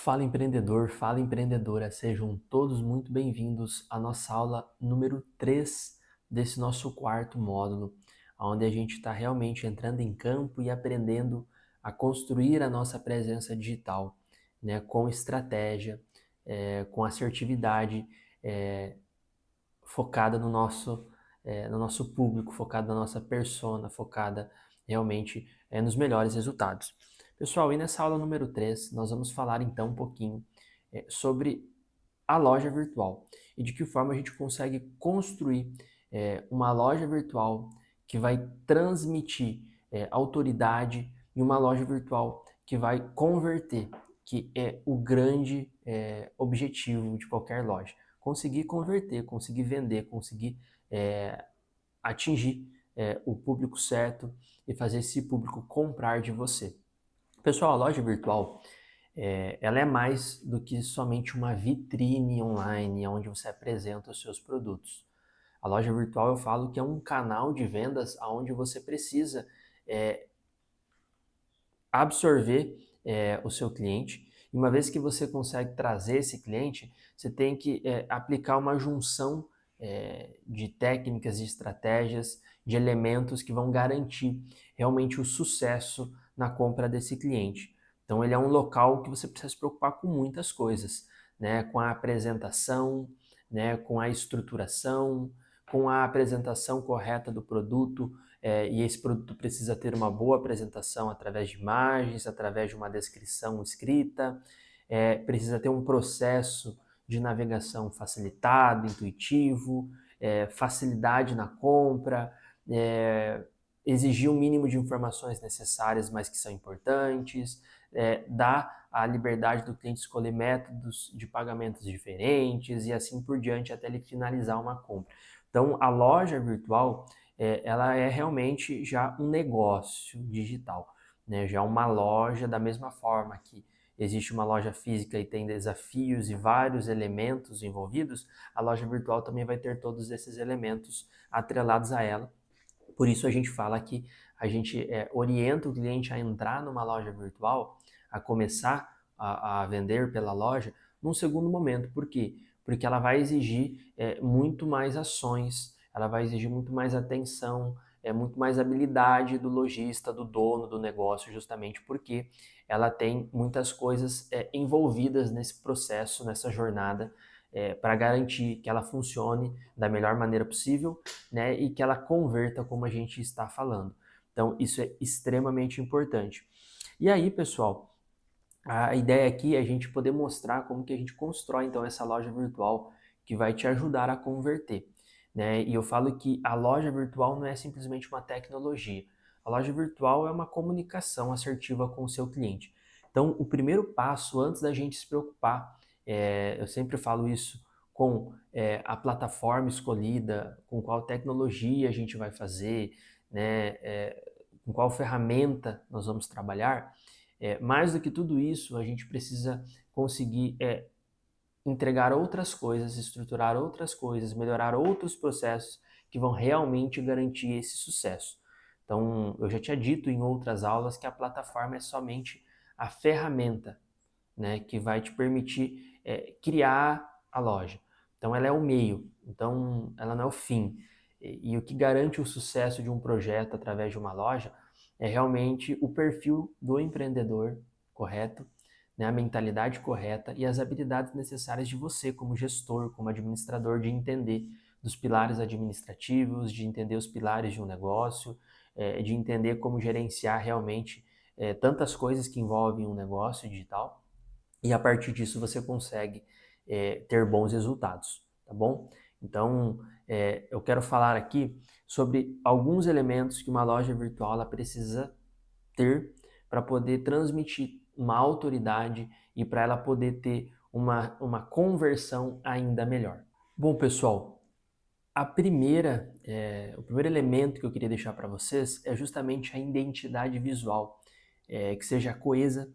Fala empreendedor, fala empreendedora, sejam todos muito bem-vindos à nossa aula número 3 desse nosso quarto módulo, onde a gente está realmente entrando em campo e aprendendo a construir a nossa presença digital, né, com estratégia, com assertividade, focada no nosso público, focada na nossa persona, focada realmente nos melhores resultados. Pessoal, e nessa aula número 3, nós vamos falar então um pouquinho sobre a loja virtual e de que forma a gente consegue construir uma loja virtual que vai transmitir autoridade e uma loja virtual que vai converter, que é o grande objetivo de qualquer loja. Conseguir converter, conseguir vender, conseguir atingir o público certo e fazer esse público comprar de você. Pessoal, a loja virtual ela é mais do que somente uma vitrine online onde você apresenta os seus produtos. A loja virtual eu falo que é um canal de vendas onde você precisa absorver o seu cliente. E uma vez que você consegue trazer esse cliente, você tem que aplicar uma junção de técnicas e estratégias, de elementos que vão garantir realmente o sucesso na compra desse cliente. Então ele é um local que você precisa se preocupar com muitas coisas, né? Com a apresentação, né? Com a estruturação, com a apresentação correta do produto, e esse produto precisa ter uma boa apresentação através de imagens, através de uma descrição escrita, precisa ter um processo de navegação facilitado, intuitivo, facilidade na compra, exigir o mínimo de informações necessárias, mas que são importantes, dar a liberdade do cliente escolher métodos de pagamentos diferentes e assim por diante até ele finalizar uma compra. Então, a loja virtual ela é realmente já um negócio digital, né? Já uma loja da mesma forma que existe uma loja física e tem desafios e vários elementos envolvidos, a loja virtual também vai ter todos esses elementos atrelados a ela. Por isso a gente fala que a gente orienta o cliente a entrar numa loja virtual, a começar a vender pela loja num segundo momento. Por quê? Porque ela vai exigir muito mais ações, ela vai exigir muito mais atenção, muito mais habilidade do lojista, do dono do negócio, justamente porque ela tem muitas coisas envolvidas nesse processo, nessa jornada, para garantir que ela funcione da melhor maneira possível, né, e que ela converta como a gente está falando. Então, isso é extremamente importante. E aí, pessoal, a ideia aqui é a gente poder mostrar como que a gente constrói então essa loja virtual que vai te ajudar a converter, né? E eu falo que a loja virtual não é simplesmente uma tecnologia. A loja virtual é uma comunicação assertiva com o seu cliente. Então, o primeiro passo antes da gente se preocupar, eu sempre falo isso com a plataforma escolhida, com qual tecnologia a gente vai fazer, né? Com qual ferramenta nós vamos trabalhar. Mais do que tudo isso, a gente precisa conseguir entregar outras coisas, estruturar outras coisas, melhorar outros processos que vão realmente garantir esse sucesso. Então, eu já tinha dito em outras aulas que a plataforma é somente a ferramenta, né, que vai te permitir criar a loja. Então, ela é o meio, então ela não é o fim. E o que garante o sucesso de um projeto através de uma loja é realmente o perfil do empreendedor correto, né, a mentalidade correta e as habilidades necessárias de você como gestor, como administrador, de entender dos pilares administrativos, de entender os pilares de um negócio, de entender como gerenciar realmente tantas coisas que envolvem um negócio digital, e a partir disso você consegue ter bons resultados, tá bom? Então, eu quero falar aqui sobre alguns elementos que uma loja virtual ela precisa ter para poder transmitir uma autoridade e para ela poder ter uma conversão ainda melhor. Bom, pessoal, o primeiro elemento que eu queria deixar para vocês é justamente a identidade visual, que seja coesa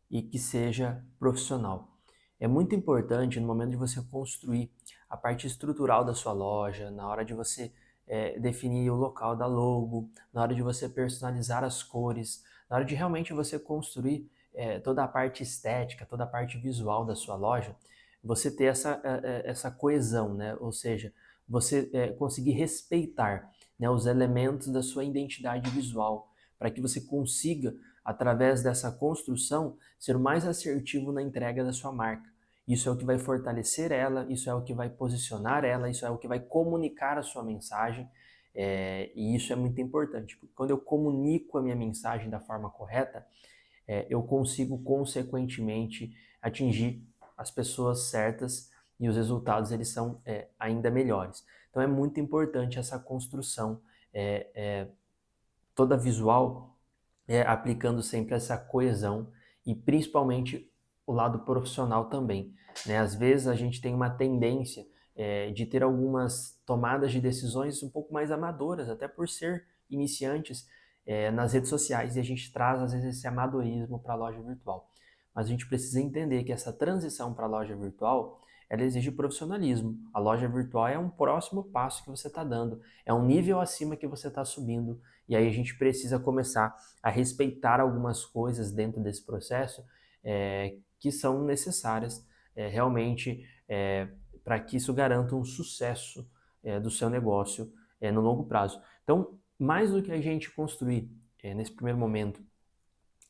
e que seja profissional. É muito importante no momento de você construir a parte estrutural da sua loja, na hora de você definir o local da logo, na hora de você personalizar as cores, na hora de realmente você construir toda a parte estética, toda a parte visual da sua loja, você ter essa coesão, né? Ou seja, você conseguir respeitar, né, os elementos da sua identidade visual, para que você consiga, através dessa construção, ser o mais assertivo na entrega da sua marca. Isso é o que vai fortalecer ela, isso é o que vai posicionar ela, isso é o que vai comunicar a sua mensagem, e isso é muito importante, porque quando eu comunico a minha mensagem da forma correta, eu consigo, consequentemente, atingir as pessoas certas e os resultados eles são ainda melhores. Então é muito importante essa construção toda visual, aplicando sempre essa coesão e principalmente o lado profissional também, né? Às vezes a gente tem uma tendência de ter algumas tomadas de decisões um pouco mais amadoras, até por ser iniciantes nas redes sociais, e a gente traz às vezes esse amadorismo para a loja virtual. Mas a gente precisa entender que essa transição para a loja virtual, ela exige profissionalismo. A loja virtual é um próximo passo que você está dando, é um nível acima que você está subindo, e aí a gente precisa começar a respeitar algumas coisas dentro desse processo que são necessárias realmente para que isso garanta um sucesso do seu negócio no longo prazo. Então, mais do que a gente construir nesse primeiro momento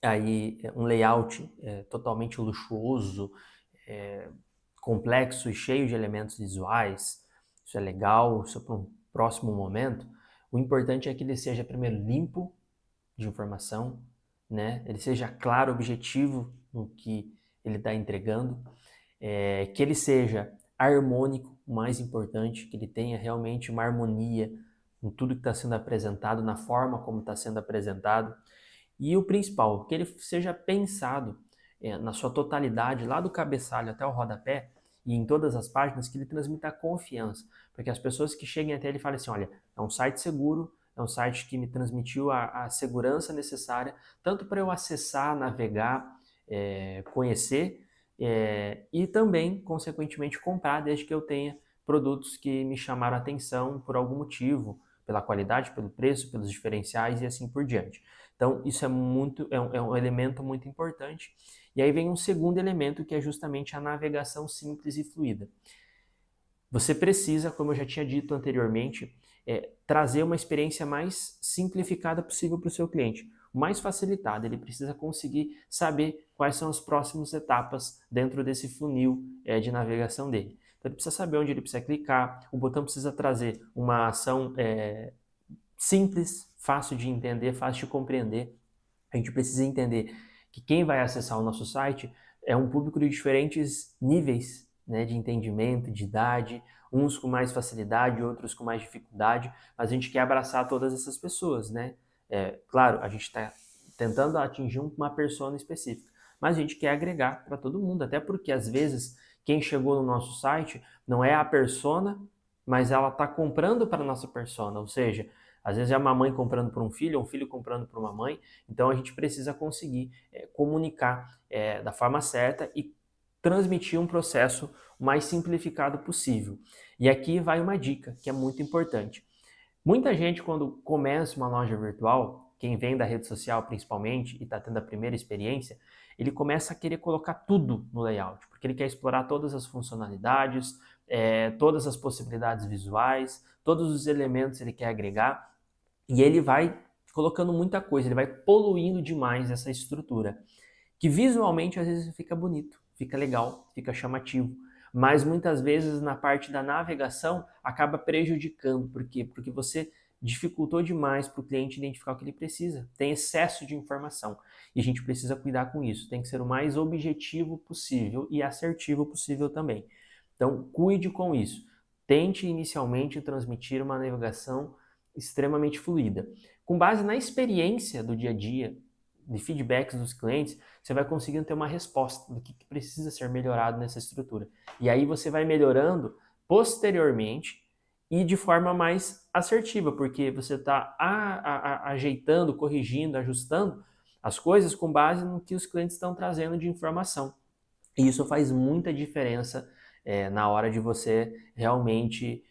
aí um layout totalmente luxuoso, complexo e cheio de elementos visuais, isso é legal, isso é para um próximo momento. O importante é que ele seja primeiro limpo de informação, né? Ele seja claro, objetivo no que ele está entregando, que ele seja harmônico, o mais importante, que ele tenha realmente uma harmonia em tudo que está sendo apresentado, na forma como está sendo apresentado. E o principal, que ele seja pensado na sua totalidade, lá do cabeçalho até o rodapé, e em todas as páginas, que ele transmita confiança, para que as pessoas que cheguem até ele falem assim, olha, é um site seguro, é um site que me transmitiu a segurança necessária, tanto para eu acessar, navegar, conhecer, e também, consequentemente, comprar, desde que eu tenha produtos que me chamaram a atenção por algum motivo, pela qualidade, pelo preço, pelos diferenciais e assim por diante. Então, isso é um elemento muito importante. E aí vem um segundo elemento, que é justamente a navegação simples e fluida. Você precisa, como eu já tinha dito anteriormente, trazer uma experiência mais simplificada possível para o seu cliente, mais facilitada. Ele precisa conseguir saber quais são as próximas etapas dentro desse funil de navegação dele. Então, ele precisa saber onde ele precisa clicar, o botão precisa trazer uma ação simples, fácil de entender, fácil de compreender. A gente precisa entender que quem vai acessar o nosso site é um público de diferentes níveis, né, de entendimento, de idade, uns com mais facilidade, outros com mais dificuldade, mas a gente quer abraçar todas essas pessoas, né? Claro, a gente está tentando atingir uma persona específica, mas a gente quer agregar para todo mundo, até porque às vezes quem chegou no nosso site não é a persona, mas ela está comprando para a nossa persona, ou seja, às vezes é uma mãe comprando para um filho comprando para uma mãe, então a gente precisa conseguir comunicar da forma certa e transmitir um processo o mais simplificado possível. E aqui vai uma dica que é muito importante. Muita gente, quando começa uma loja virtual, quem vem da rede social principalmente e está tendo a primeira experiência, ele começa a querer colocar tudo no layout, porque ele quer explorar todas as funcionalidades, todas as possibilidades visuais, todos os elementos ele quer agregar, e ele vai colocando muita coisa, ele vai poluindo demais essa estrutura, que visualmente às vezes fica bonito, fica legal, fica chamativo, mas muitas vezes na parte da navegação acaba prejudicando. Por quê? Porque você dificultou demais para o cliente identificar o que ele precisa. Tem excesso de informação e a gente precisa cuidar com isso. Tem que ser o mais objetivo possível e assertivo possível também. Então, cuide com isso. Tente inicialmente transmitir uma navegação extremamente fluida. Com base na experiência do dia a dia, de feedbacks dos clientes, você vai conseguindo ter uma resposta do que precisa ser melhorado nessa estrutura. E aí você vai melhorando posteriormente e de forma mais assertiva, porque você está ajeitando, corrigindo, ajustando as coisas com base no que os clientes estão trazendo de informação. E isso faz muita diferença na hora de você realmente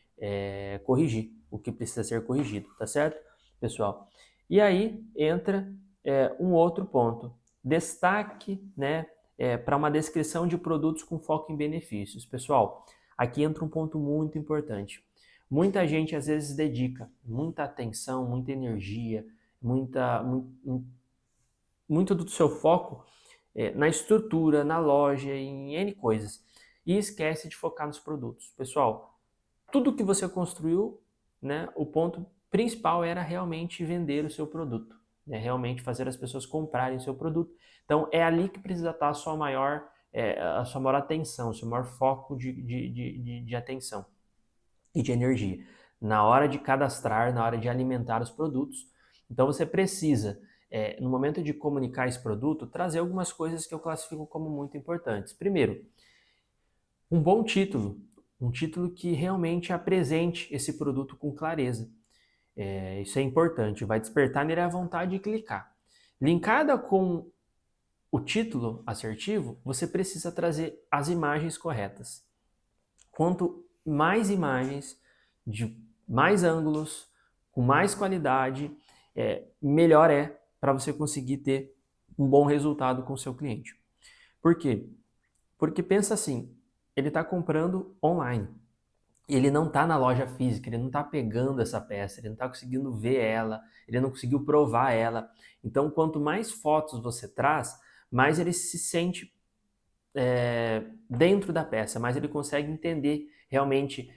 corrigir o que precisa ser corrigido, tá certo, pessoal? E aí entra um outro ponto, destaque, né, para uma descrição de produtos com foco em benefícios. Pessoal, aqui entra um ponto muito importante. Muita gente às vezes dedica muita atenção, muita energia, muito do seu foco na estrutura, na loja, em N coisas, e esquece de focar nos produtos. Pessoal, tudo que você construiu, né, o ponto principal era realmente vender o seu produto, né, realmente fazer as pessoas comprarem o seu produto. Então é ali que precisa estar a sua maior atenção, o seu maior foco de atenção e de energia, na hora de cadastrar, na hora de alimentar os produtos. Então você precisa, no momento de comunicar esse produto, trazer algumas coisas que eu classifico como muito importantes. Primeiro, um bom título, um título que realmente apresente esse produto com clareza. Isso é importante, vai despertar nele a vontade de clicar. Linkada com o título assertivo, você precisa trazer as imagens corretas. Quanto mais imagens, de mais ângulos, com mais qualidade, melhor é para você conseguir ter um bom resultado com o seu cliente. Por quê? Porque pensa assim, ele está comprando online, ele não está na loja física, ele não está pegando essa peça, ele não está conseguindo ver ela, ele não conseguiu provar ela. Então, quanto mais fotos você traz, mais ele se sente dentro da peça, mais ele consegue entender realmente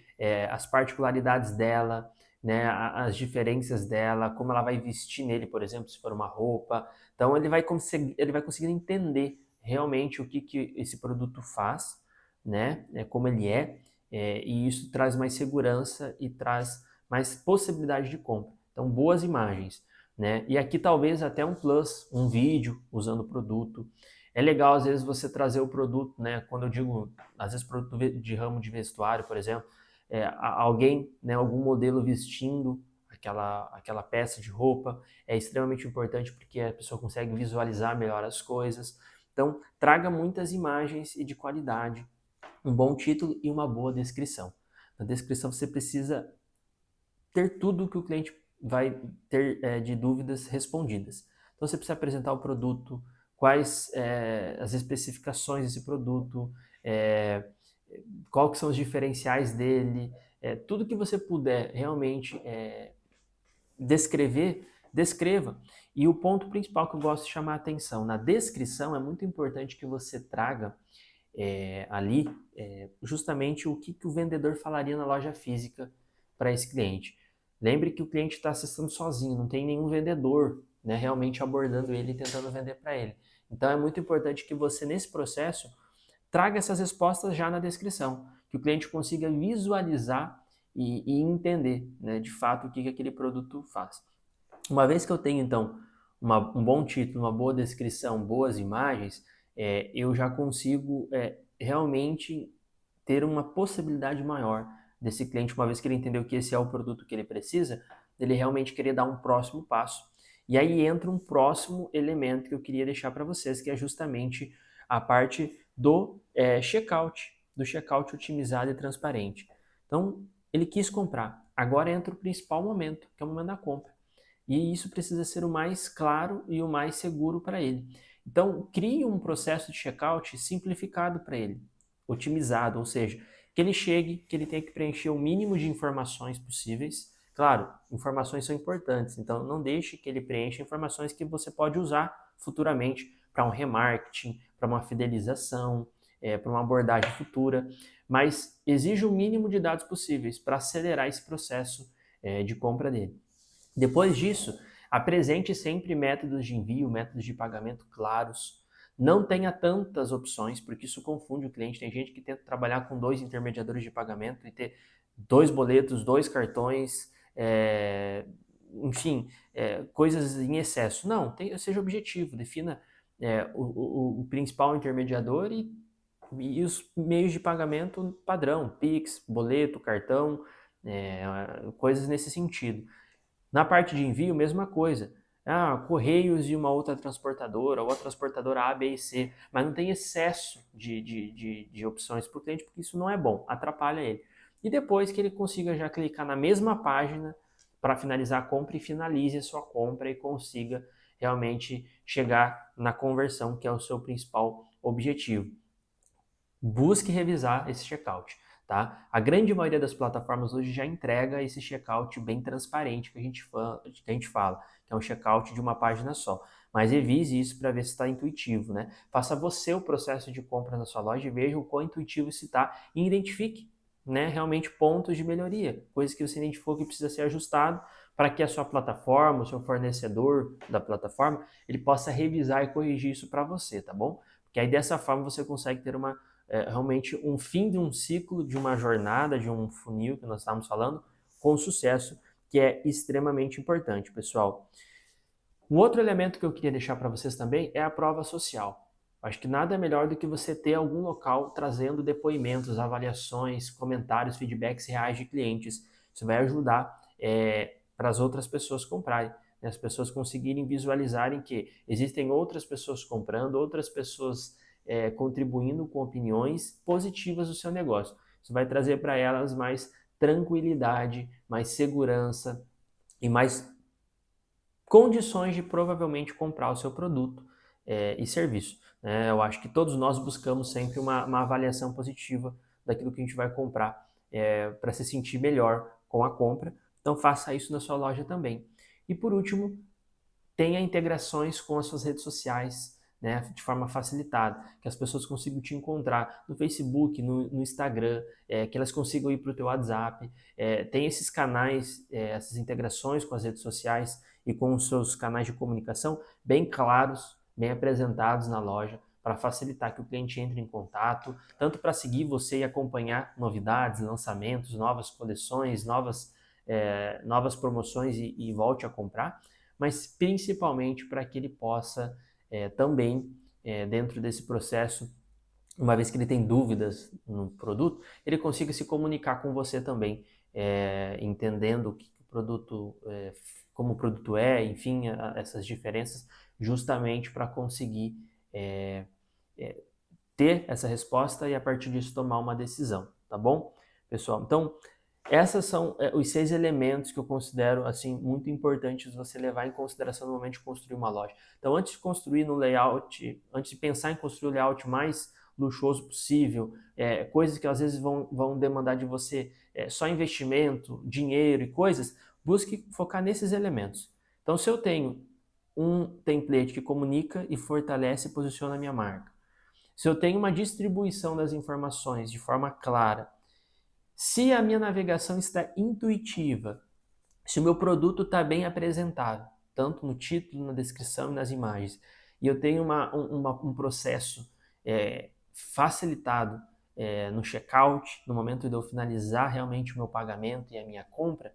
as particularidades dela, né, as diferenças dela, como ela vai vestir nele, por exemplo, se for uma roupa. Então ele vai conseguir entender realmente o que esse produto faz, né, como ele e isso traz mais segurança e traz mais possibilidade de compra. Então, boas imagens, né? E aqui talvez até um plus, um vídeo usando o produto. É legal, às vezes, você trazer o produto, né? Quando eu digo, às vezes, produto de ramo de vestuário, por exemplo, alguém, né, algum modelo vestindo aquela peça de roupa é extremamente importante porque a pessoa consegue visualizar melhor as coisas. Então, traga muitas imagens e de qualidade, um bom título e uma boa descrição. Na descrição você precisa ter tudo o que o cliente vai ter de dúvidas respondidas. Então você precisa apresentar o produto, quais as especificações desse produto, quais que são os diferenciais dele, tudo que você puder realmente descreva. E o ponto principal que eu gosto de chamar a atenção, na descrição é muito importante que você traga ali justamente o que o vendedor falaria na loja física para esse cliente. Lembre que o cliente está acessando sozinho, não tem nenhum vendedor, né, realmente abordando ele e tentando vender para ele. Então é muito importante que você, nesse processo, traga essas respostas já na descrição, que o cliente consiga visualizar e entender, né, de fato o que aquele produto faz. Uma vez que eu tenho, então, um bom título, uma boa descrição, boas imagens, eu já consigo realmente ter uma possibilidade maior desse cliente, uma vez que ele entendeu que esse é o produto que ele precisa, ele realmente querer dar um próximo passo. E aí entra um próximo elemento que eu queria deixar para vocês, que é justamente a parte do checkout otimizado e transparente. Então, ele quis comprar. Agora entra o principal momento, que é o momento da compra. E isso precisa ser o mais claro e o mais seguro para ele. Então, crie um processo de checkout simplificado para ele, otimizado, ou seja, que ele chegue, que ele tenha que preencher o mínimo de informações possíveis. Claro, informações são importantes, então não deixe que ele preencha informações que você pode usar futuramente para um remarketing, para uma fidelização, para uma abordagem futura, mas exija o mínimo de dados possíveis para acelerar esse processo de compra dele. Depois disso, apresente sempre métodos de envio, métodos de pagamento claros. Não tenha tantas opções, porque isso confunde o cliente. Tem gente que tenta trabalhar com 2 intermediadores de pagamento e ter 2 boletos, 2 cartões, enfim, coisas em excesso. Não, seja objetivo, defina o principal intermediador e os meios de pagamento padrão, Pix, boleto, cartão, coisas nesse sentido. Na parte de envio, mesma coisa. Correios e uma outra transportadora, ou a transportadora A, B e C, mas não tem excesso de opções para o cliente, porque isso não é bom, atrapalha ele. E depois que ele consiga já clicar na mesma página para finalizar a compra e finalize a sua compra e consiga realmente chegar na conversão, que é o seu principal objetivo. Busque revisar esse checkout, tá? A grande maioria das plataformas hoje já entrega esse checkout bem transparente que a gente fala, que é um checkout de uma página só. Mas revise isso para ver se está intuitivo, né? Faça você o processo de compra na sua loja e veja o quão intuitivo isso está e identifique, né, realmente pontos de melhoria, coisas que você identificou que precisa ser ajustado para que a sua plataforma, o seu fornecedor da plataforma, ele possa revisar e corrigir isso para você, tá bom? Porque aí dessa forma você consegue ter realmente um fim de um ciclo, de uma jornada, de um funil que nós estávamos falando, com sucesso, que é extremamente importante, pessoal. Um outro elemento que eu queria deixar para vocês também é a prova social. Acho que nada é melhor do que você ter algum local trazendo depoimentos, avaliações, comentários, feedbacks reais de clientes. Isso vai ajudar para as outras pessoas comprarem, né? As pessoas conseguirem visualizarem que existem outras pessoas comprando, outras pessoas contribuindo com opiniões positivas do seu negócio. Isso vai trazer para elas mais tranquilidade, mais segurança e mais condições de provavelmente comprar o seu produto e serviço, né? Eu acho que todos nós buscamos sempre uma avaliação positiva daquilo que a gente vai comprar para se sentir melhor com a compra. Então faça isso na sua loja também. E por último, tenha integrações com as suas redes sociais, né, de forma facilitada, que as pessoas consigam te encontrar no Facebook, no Instagram, que elas consigam ir para o teu WhatsApp. Tem esses canais, essas integrações com as redes sociais e com os seus canais de comunicação bem claros, bem apresentados na loja, para facilitar que o cliente entre em contato, tanto para seguir você e acompanhar novidades, lançamentos, novas coleções, novas promoções e volte a comprar, mas principalmente para que ele possa também, dentro desse processo, uma vez que ele tem dúvidas no produto, ele consiga se comunicar com você também, entendendo que o produto, como o produto enfim, essas diferenças, justamente para conseguir ter essa resposta e a partir disso tomar uma decisão, tá bom, pessoal? Então, esses são os 6 elementos que eu considero assim muito importantes você levar em consideração no momento de construir uma loja. Então, antes de construir no layout, antes de pensar em construir o layout mais luxuoso possível, coisas que às vezes vão demandar de você só investimento, dinheiro e coisas, busque focar nesses elementos. Então, se eu tenho um template que comunica e fortalece e posiciona a minha marca, se eu tenho uma distribuição das informações de forma clara, se a minha navegação está intuitiva, se o meu produto está bem apresentado, tanto no título, na descrição e nas imagens, e eu tenho um processo facilitado no checkout, no momento de eu finalizar realmente o meu pagamento e a minha compra,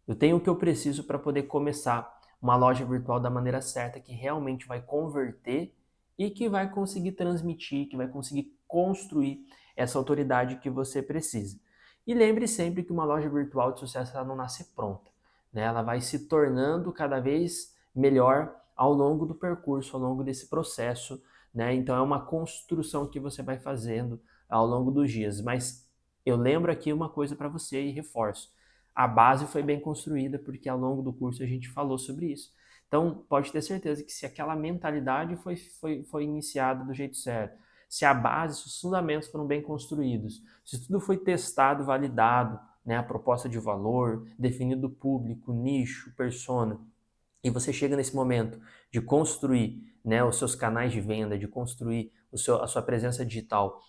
eu tenho o que eu preciso para poder começar uma loja virtual da maneira certa, que realmente vai converter e que vai conseguir transmitir, que vai conseguir construir essa autoridade que você precisa. E lembre sempre que uma loja virtual de sucesso ela não nasce pronta, né? Ela vai se tornando cada vez melhor ao longo do percurso, ao longo desse processo, né? Então é uma construção que você vai fazendo ao longo dos dias. Mas eu lembro aqui uma coisa para você e reforço. A base foi bem construída porque ao longo do curso a gente falou sobre isso. Então, pode ter certeza que se aquela mentalidade foi iniciada do jeito certo, se a base, se os fundamentos foram bem construídos, se tudo foi testado, validado, né, a proposta de valor, definido o público, nicho, persona, e você chega nesse momento de construir, né, os seus canais de venda, de construir a sua presença digital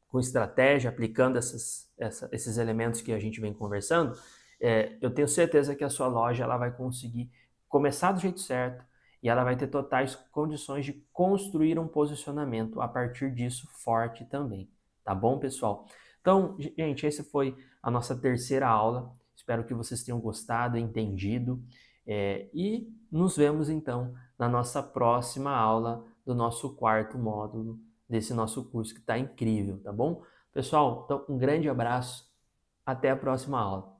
com estratégia, aplicando esses elementos que a gente vem conversando, eu tenho certeza que a sua loja ela vai conseguir começar do jeito certo e ela vai ter totais condições de construir um posicionamento a partir disso forte também. Tá bom, pessoal? Então, gente, essa foi a nossa terceira aula. Espero que vocês tenham gostado, entendido. E nos vemos então na nossa próxima aula do nosso quarto módulo desse nosso curso que está incrível, tá bom? Pessoal, então um grande abraço, até a próxima aula.